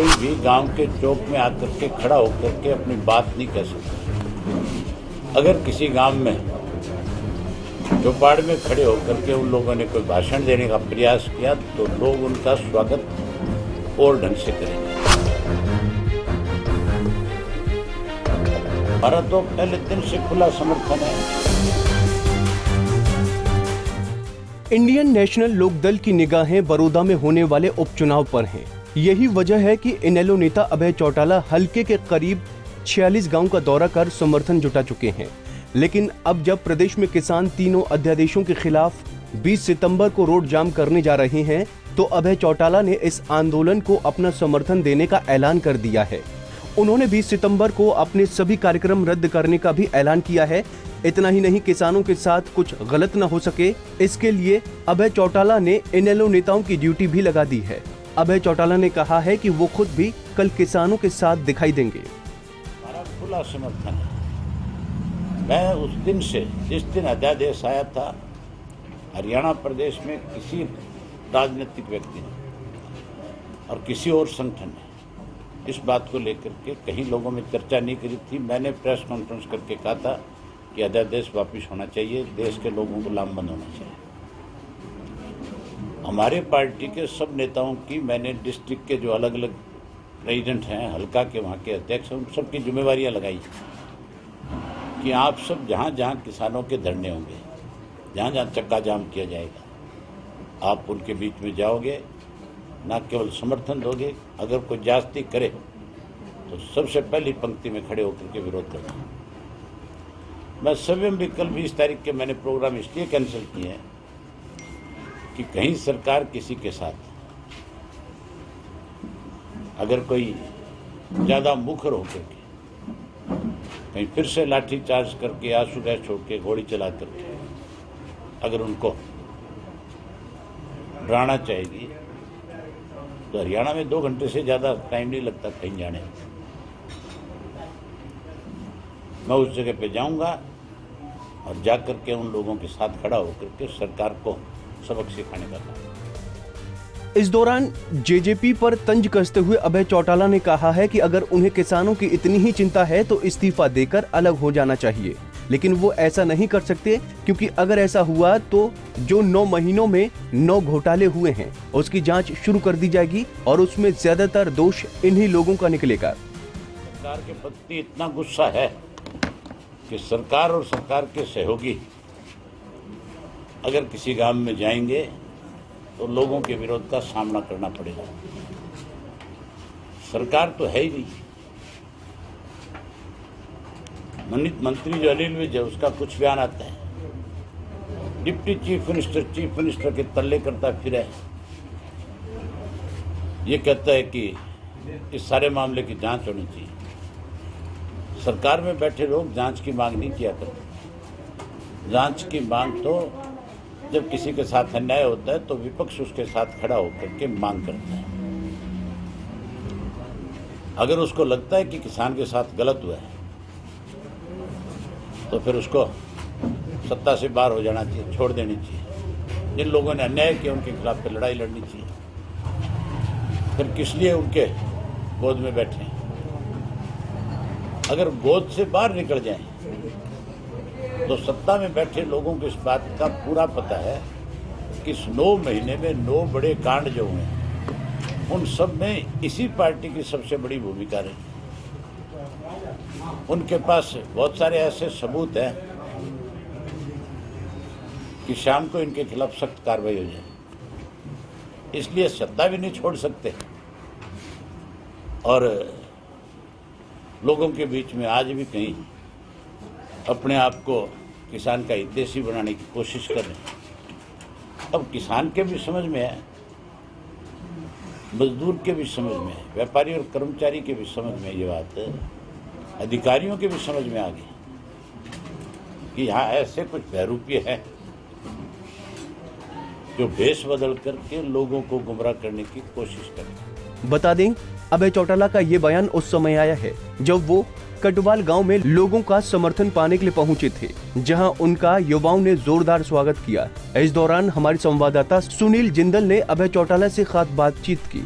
कोई भी गांव के चौक में आकर के खड़ा होकर के अपनी बात नहीं कह सकता। अगर किसी गांव में चौपाड़ में खड़े होकर के उन लोगों ने कोई भाषण देने का प्रयास किया तो लोग उनका स्वागत और ढंग से करेंगे। हमारा तो पहले दिन से खुला समर्थन है। इंडियन नेशनल लोकदल की निगाहें बड़ौदा में होने वाले उपचुनाव पर हैं। यही वजह है कि इनेलो नेता अभय चौटाला हलके के करीब 46 गांव का दौरा कर समर्थन जुटा चुके हैं। लेकिन अब जब प्रदेश में किसान तीनों अध्यादेशों के खिलाफ 20 सितंबर को रोड जाम करने जा रहे हैं, तो अभय चौटाला ने इस आंदोलन को अपना समर्थन देने का ऐलान कर दिया है। उन्होंने 20 सितंबर को अपने सभी कार्यक्रम रद्द करने का भी ऐलान किया है। इतना ही नहीं, किसानों के साथ कुछ गलत न हो सके, इसके लिए अभय चौटाला ने इनेलो नेताओं की ड्यूटी भी लगा दी है। अभय चौटाला ने कहा है कि वो खुद भी कल किसानों के साथ दिखाई देंगे। हमारा खुला समर्थन है। मैं उस दिन से, जिस दिन अध्यादेश आया था, हरियाणा प्रदेश में किसी राजनीतिक व्यक्ति ने और किसी और संगठन ने इस बात को लेकर के कहीं लोगों में चर्चा नहीं करी थी। मैंने प्रेस कॉन्फ्रेंस करके कहा था कि अध्यादेश वापस होना चाहिए, देश के लोगों को लामबंद होना चाहिए। हमारे पार्टी के सब नेताओं की मैंने डिस्ट्रिक्ट के जो अलग अलग प्रेसिडेंट हैं, हल्का के वहाँ के अध्यक्ष हैं, उन सबकी जिम्मेवारियाँ लगाई कि आप सब जहाँ जहाँ किसानों के धरने होंगे, जहाँ जहाँ चक्का जाम किया जाएगा, आप उनके बीच में जाओगे, न केवल समर्थन दोगे, अगर कोई ज्यादती करे तो सबसे पहली पंक्ति में खड़े होकर के विरोध करना। मैं स्वयं भी कल 20 तारीख के मैंने प्रोग्राम इसलिए कैंसिल किए हैं कि कहीं सरकार किसी के साथ अगर कोई ज़्यादा मुखर होकर के कहीं फिर से लाठी चार्ज करके, आंसू गैस छोड़ के, गोली चला करके अगर उनको डराना चाहेगी तो हरियाणा में 2 घंटे से ज़्यादा टाइम नहीं लगता कहीं जाने। मैं उस जगह पे जाऊंगा और जाकर के उन लोगों के साथ खड़ा होकर के सरकार को सबक सिखाने का काम। इस दौरान जेजेपी पर तंज कसते हुए अभय चौटाला ने कहा है कि अगर उन्हें किसानों की इतनी ही चिंता है तो इस्तीफा देकर अलग हो जाना चाहिए, लेकिन वो ऐसा नहीं कर सकते, क्योंकि अगर ऐसा हुआ तो जो 9 महीनों में 9 घोटाले हुए हैं उसकी जांच शुरू कर दी जाएगी और उसमें ज्यादातर दोष इन्हीं लोगों का निकलेगा। सरकार के प्रति इतना गुस्सा है कि सरकार और सरकार के सहयोगी अगर किसी गांव में जाएंगे तो लोगों के विरोध का सामना करना पड़ेगा। सरकार तो है ही नहीं। मनित मंत्री जो अनिल विज है, उसका कुछ बयान आता है, डिप्टी चीफ मिनिस्टर के तल्ले करता फिर है। ये कहता है कि इस सारे मामले की जांच होनी चाहिए। सरकार में बैठे लोग जांच की मांग नहीं किया करते। जांच की मांग तो जब किसी के साथ अन्याय होता है तो विपक्ष उसके साथ खड़ा होकर के मांग करता है। अगर उसको लगता है कि किसान के साथ गलत हुआ है तो फिर उसको सत्ता से बाहर हो जाना चाहिए, छोड़ देनी चाहिए। जिन लोगों ने अन्याय किया उनके खिलाफ पे लड़ाई लड़नी चाहिए। फिर किस लिए उनके गोद में बैठे? अगर गोद से बाहर निकल जाएं तो सत्ता में बैठे लोगों को इस बात का पूरा पता है कि इस 9 महीने में 9 बड़े कांड जो हुए हैं उन सब में इसी पार्टी की सबसे बड़ी भूमिका रही। उनके पास बहुत सारे ऐसे सबूत हैं कि शाम को इनके खिलाफ सख्त कार्रवाई हो जाए। इसलिए सत्ता भी नहीं छोड़ सकते और लोगों के बीच में आज भी कहीं अपने आप को किसान का हितैषी बनाने की कोशिश कर रहे हैं। अब किसान के भी समझ में है, मजदूर के भी समझ में है, व्यापारी और कर्मचारी के भी समझ में ये बात है, अधिकारियों के भी समझ में आ गई कि यहाँ ऐसे कुछ बहरूपीय है जो भेष बदल करके लोगों को गुमराह करने की कोशिश करें। बता दें, अभय चौटाला का ये बयान उस समय आया है जब वो कटवाल गांव में लोगों का समर्थन पाने के लिए पहुंचे थे, जहां उनका युवाओं ने जोरदार स्वागत किया। इस दौरान हमारे संवाददाता सुनील जिंदल ने अभय चौटाला से खास बातचीत की।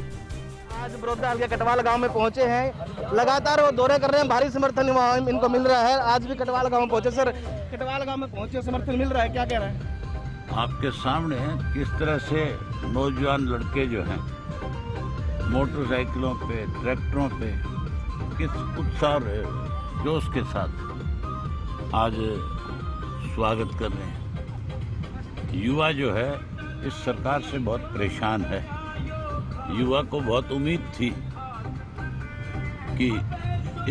आज बड़ौदा हल्के कटवाल गांव में पहुंचे हैं, लगातार वो दौरे कर रहे हैं, भारी समर्थन इनको मिल रहा है। आज भी कटवाल गांव में पहुंचे। सर, कटवाल गांव में पहुंचे, समर्थन मिल रहा है, क्या कह रहे हैं? आपके सामने किस तरह से नौजवान लड़के जो हैं मोटरसाइकिलों पे, ट्रैक्टरों पे किस उत्साह और जोश के साथ आज स्वागत कर रहे हैं। युवा जो है इस सरकार से बहुत परेशान है। युवा को बहुत उम्मीद थी कि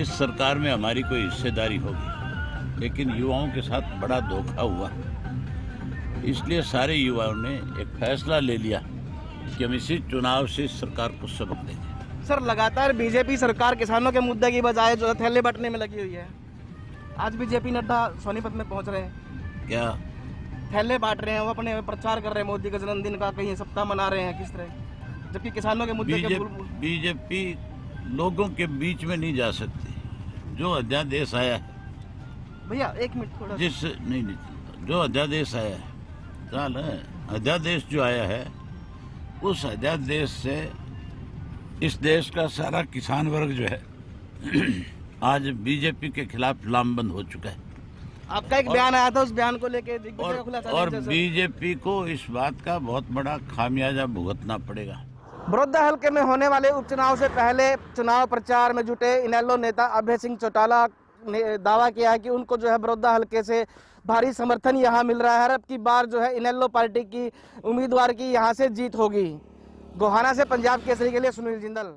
इस सरकार में हमारी कोई हिस्सेदारी होगी, लेकिन युवाओं के साथ बड़ा धोखा हुआ। इसलिए सारे युवाओं ने एक फैसला ले लिया कि हम इसी चुनाव से इस सरकार को सबक देंगे। सर, लगातार बीजेपी सरकार किसानों के मुद्दे की बजाय जो है थैले बंटने में लगी हुई है। आज बीजेपी नड्डा सोनीपत में पहुंच रहे हैं, क्या थैले बांट रहे हैं, वो अपने प्रचार कर रहे हैं, मोदी के जन्मदिन का कहीं सप्ताह मना रहे हैं, किस तरह, जबकि किसानों के मुद्दे के बीजेपी लोगों के बीच में नहीं जा सकती। जो अध्यादेश आया है, भैया एक मिनट थोड़ा, जिस नहीं जो अध्यादेश आया है, चाल है अध्यादेश जो आया है, उस अध्यादेश से इस देश का सारा किसान वर्ग जो है आज बीजेपी के खिलाफ लामबंद हो चुका है। आपका एक बयान आया था, उस बयान को लेके और बीजेपी को इस बात का बहुत बड़ा खामियाजा भुगतना पड़ेगा। बड़ौदा हल्के में होने वाले उपचुनाव से पहले चुनाव प्रचार में जुटे इनेलो नेता अभय सिंह चौटाला ने दावा किया है कि उनको जो है बड़ौदा हल्के से भारी समर्थन यहां मिल रहा है। अब की बार जो है इनेलो पार्टी की उम्मीदवार की यहां से जीत होगी। गोहाना से पंजाब केसरी के लिए सुनील जिंदल।